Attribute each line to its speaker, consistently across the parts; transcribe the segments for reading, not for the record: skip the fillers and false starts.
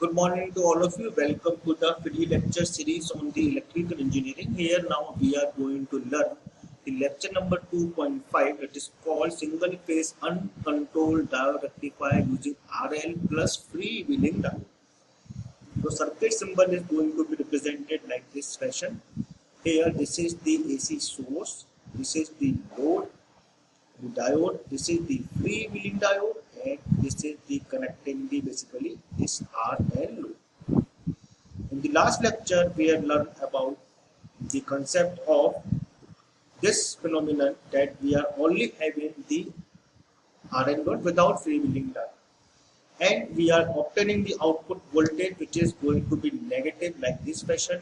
Speaker 1: Good morning to all of you. Welcome to the free lecture series on the electrical engineering. Here now we are going to learn the lecture number 2.5. It is called single phase uncontrolled diode rectifier using RL plus freewheeling diode. So circuit symbol is going to be represented like this fashion. Here this is the AC source, this is the load, the diode, this is the freewheeling diode, and this is the connecting the basically this RL load. In the last lecture we have learned about the concept of this phenomenon that we are only having the RL load without freewheeling diode, and we are obtaining the output voltage which is going to be negative like this fashion.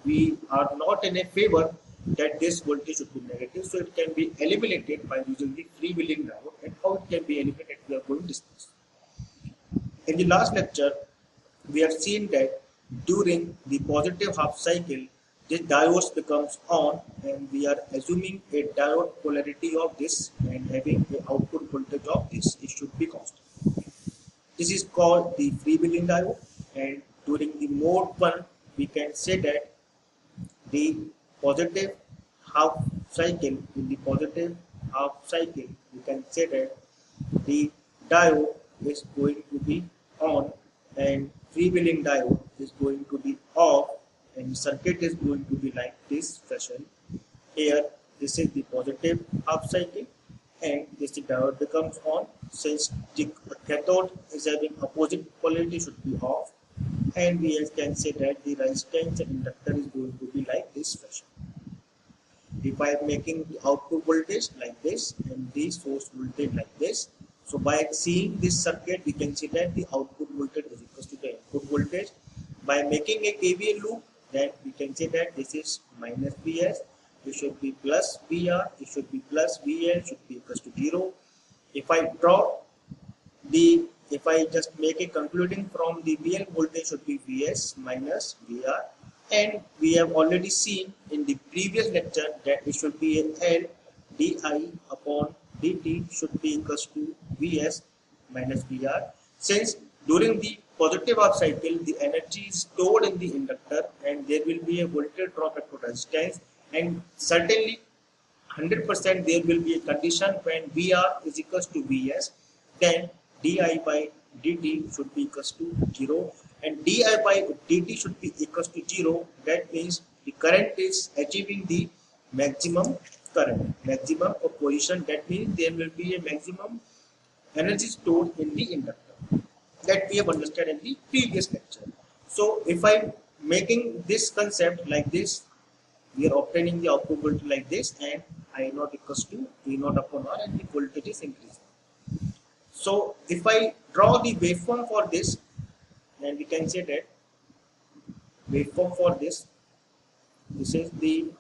Speaker 1: We are not in a favor that this voltage should be negative, so it can be eliminated by using the freewheeling diode. And how it can be eliminated we are going to discuss. In the last lecture we have seen that during the positive half cycle this diode becomes on, and we are assuming a diode polarity of this and having the output voltage of this, it should be constant. This is called the freewheeling diode, and during the mode 1 we can say that the positive half cycle, in the positive half cycle we can say that the diode is going to be on and freewheeling diode is going to be off, and circuit is going to be like this fashion. Here this is the positive half cycle and this diode becomes on. Since the cathode is having opposite polarity, should be off, and we can say that the resistance and inductor is going to be like this fashion. If I am making the output voltage like this and the source voltage like this, so by seeing this circuit we can see that the output voltage is equal to the input voltage. By making a KVL loop, then we can say that this is minus Vs, it should be plus Vr, it should be plus Vn, should be equal to 0. If I just make a concluding from the VL voltage should be Vs minus Vr, and we have already seen in the previous lecture that it should be a L di upon dt should be equal to Vs minus Vr. Since during the positive half cycle the energy is stored in the inductor and there will be a voltage drop at resistance, and certainly 100% there will be a condition when Vr is equal to Vs, then di by dt should be equal to 0, and di by dt should be equal to 0. That means the current is achieving the maximum current, maximum opposition. That means there will be a maximum energy stored in the inductor. That we have understood in the previous lecture. So if I am making this concept like this, we are obtaining the output voltage like this, and I0 equals to V0 upon R, and the voltage is increasing. So if I draw the waveform for this, then we can say that waveform for this is the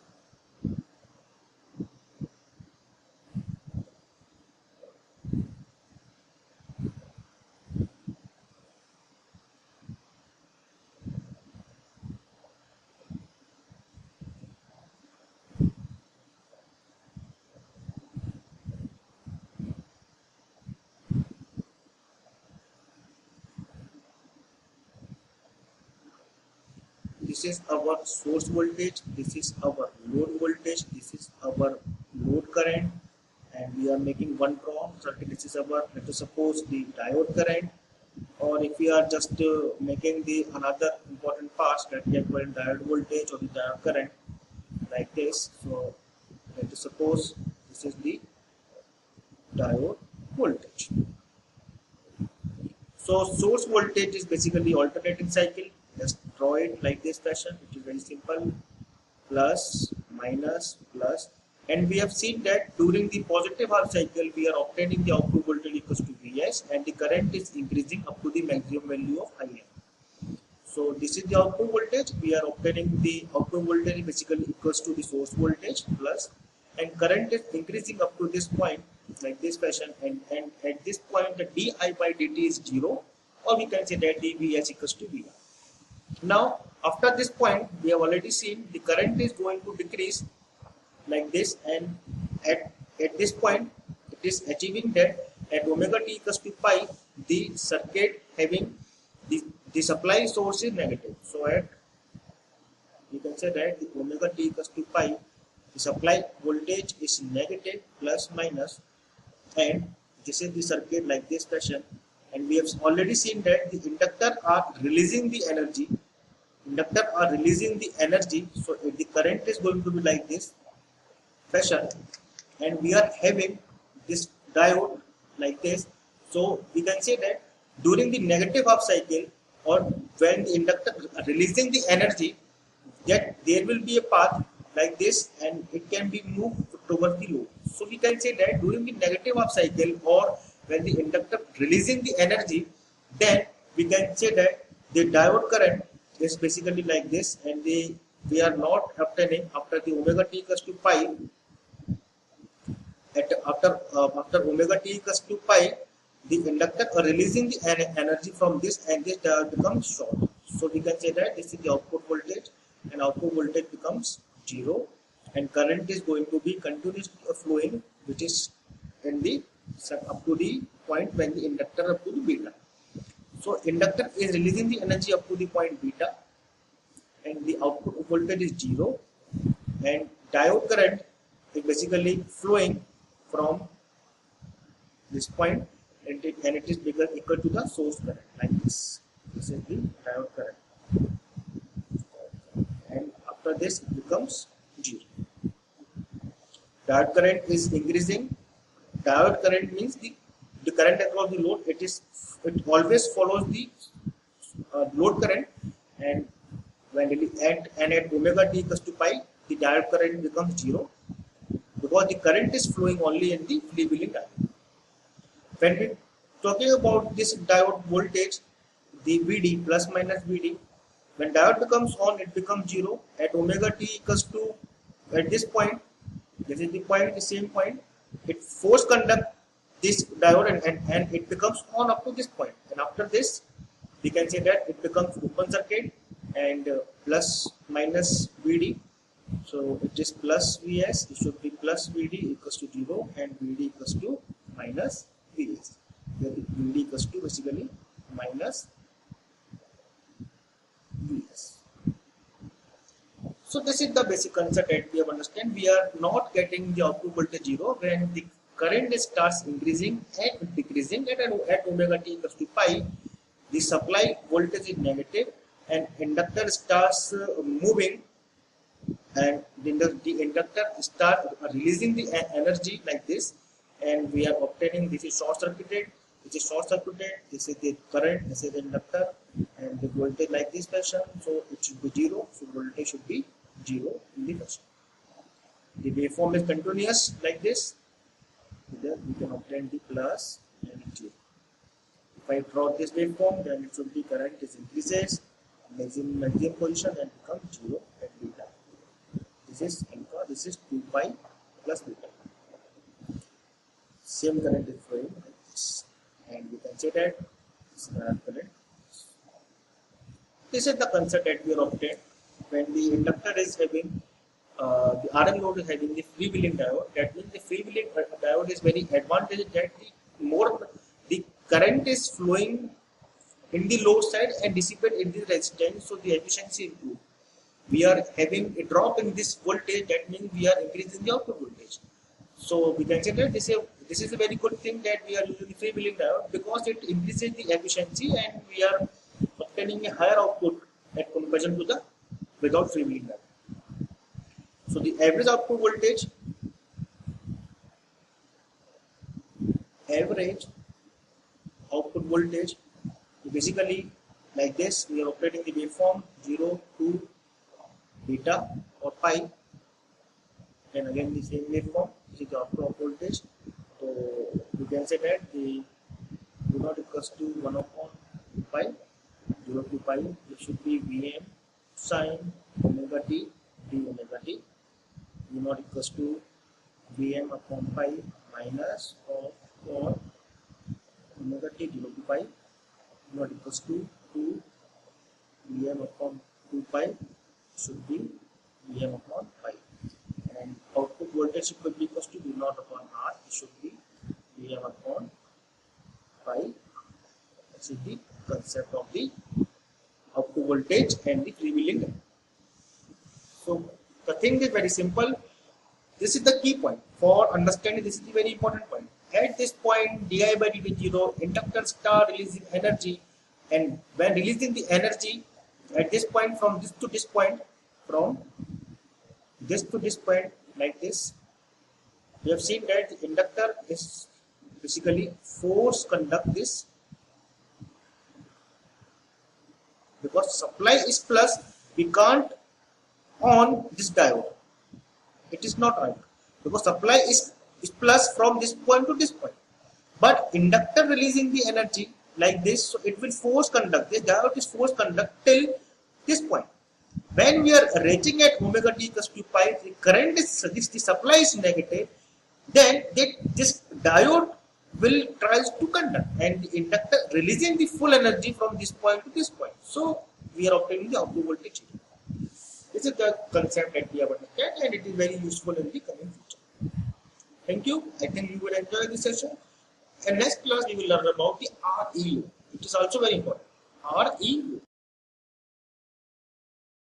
Speaker 1: this is our source voltage, this is our load voltage, this is our load current, and we are making one draw. So this is our, let us suppose, the diode current, or if we are just making the another important parts that we are calling diode voltage or the diode current like this. So let us suppose this is the diode voltage. So source voltage is basically alternating cycle. Just draw it like this fashion, which is very simple, plus, minus, plus, and we have seen that during the positive half cycle we are obtaining the output voltage equals to Vs, and the current is increasing up to the maximum value of Im. So this is the output voltage. We are obtaining the output voltage basically equals to the source voltage plus, and current is increasing up to this point like this fashion, and at this point the di by dt is 0, or we can say that the Vs equals to Vr. Now after this point we have already seen the current is going to decrease like this, and at this point it is achieving that at omega t equals to pi the circuit having the the supply source is negative. So at you can say that the omega t equals to pi, the supply voltage is negative plus minus, and this is the circuit like this fashion. And we have already seen that the inductor are releasing the energy. Inductor are releasing the energy, so the current is going to be like this fashion, and we are having this diode like this. So we can say that during the negative half cycle, or when the inductor releasing the energy, that there will be a path like this and it can be moved towards the load. So we can say that during the negative half cycle, or when the inductor releasing the energy, then we can say that the diode current is basically like this, and we are not obtaining after the omega t equals to pi. After omega t equals to pi, the inductor are releasing the energy from this, and this diode becomes short. So we can say that this is the output voltage, and output voltage becomes 0, and current is going to be continuously flowing, which is in the up to the point when the inductor up to the beta. So inductor is releasing the energy up to the point beta, and the output voltage is 0, and diode current is basically flowing from this point, and it is equal to the source current like this. This is the diode current, and after this it becomes 0. Diode current is increasing. Diode current means the current across the load. It always follows the load current, and when it at omega t equals to pi, the diode current becomes 0, because the current is flowing only in the freewheeling diode. When we talking about this diode voltage, the Vd plus minus Vd, when diode becomes on, it becomes 0 at omega t equals to, at this point, this is the point, the same point, it force conduct this diode, and it becomes on up to this point, and after this we can say that it becomes open circuit, and plus minus Vd. So it is plus Vs, it should be plus Vd equals to 0, and Vd equals to minus Vs. Where Vd equals to basically minus Vs. So this is the basic concept that we have understand. We are not getting the output voltage 0 when the current starts increasing and decreasing at omega t equals to pi. The supply voltage is negative, and inductor starts moving, and the inductor start releasing the energy like this, and we are obtaining, this is short circuited, this is the current, this is the inductor, and the voltage like this fashion. So it should be 0, so voltage should be 0 in the fashion. The waveform is continuous like this. Then we can obtain the plus and 0. If I draw this waveform, then it should be current is increases, maximum position, and becomes 0 at beta. This is alpha, this is 2 pi plus beta. Same current is flowing like this, and we can say that this current. This is the concept that we are obtained when the inductor is having the RL load is having the freewheeling diode. That means the freewheeling diode is very advantageous, that the more the current is flowing in the load side and dissipate in the resistance, so the efficiency improves. We are having a drop in this voltage, that means we are increasing the output voltage. So we can say that this is a very good thing that we are using the freewheeling diode, because it increases the efficiency and we are obtaining a higher output at comparison to the without freewheeling diode. So the average output voltage, basically like this. We are operating the waveform 0 to beta or pi, and again the same waveform. This is the output voltage. So you can say that the V0 equals to 1 upon pi, 0 to pi. It should be Vm sine omega t d omega t. V0 equals to Vm upon pi minus of omega t 0 to pi. V0 equals to 2 Vm upon 2 pi should be Vm upon pi. And output voltage should be equals to V0 upon R. It should be Vm upon pi. This is the concept of the output voltage and the freewheeling current. So the thing is very simple. This is the key point for understanding. This is the very important point. At this point, di by dt 0, inductor start releasing energy, and when releasing the energy at this point, from this to this point, from this to this point, like this, we have seen that the inductor is basically force conduct this, because supply is plus, we can't on this diode. It is not right, because supply is plus from this point to this point, but inductor releasing the energy like this, so it will force conduct. This diode is force conduct till this point. When we are reaching at omega t equals to pi, the current is, the supply is negative, then this diode will tries to conduct, and the inductor releasing the full energy from this point to this point. So we are obtaining the output voltage. This is the concept that we have understood, and it is very useful in the coming future. Thank you. I think you will enjoy this session. And next class we will learn about the RE loop. It is also very important. RE loop.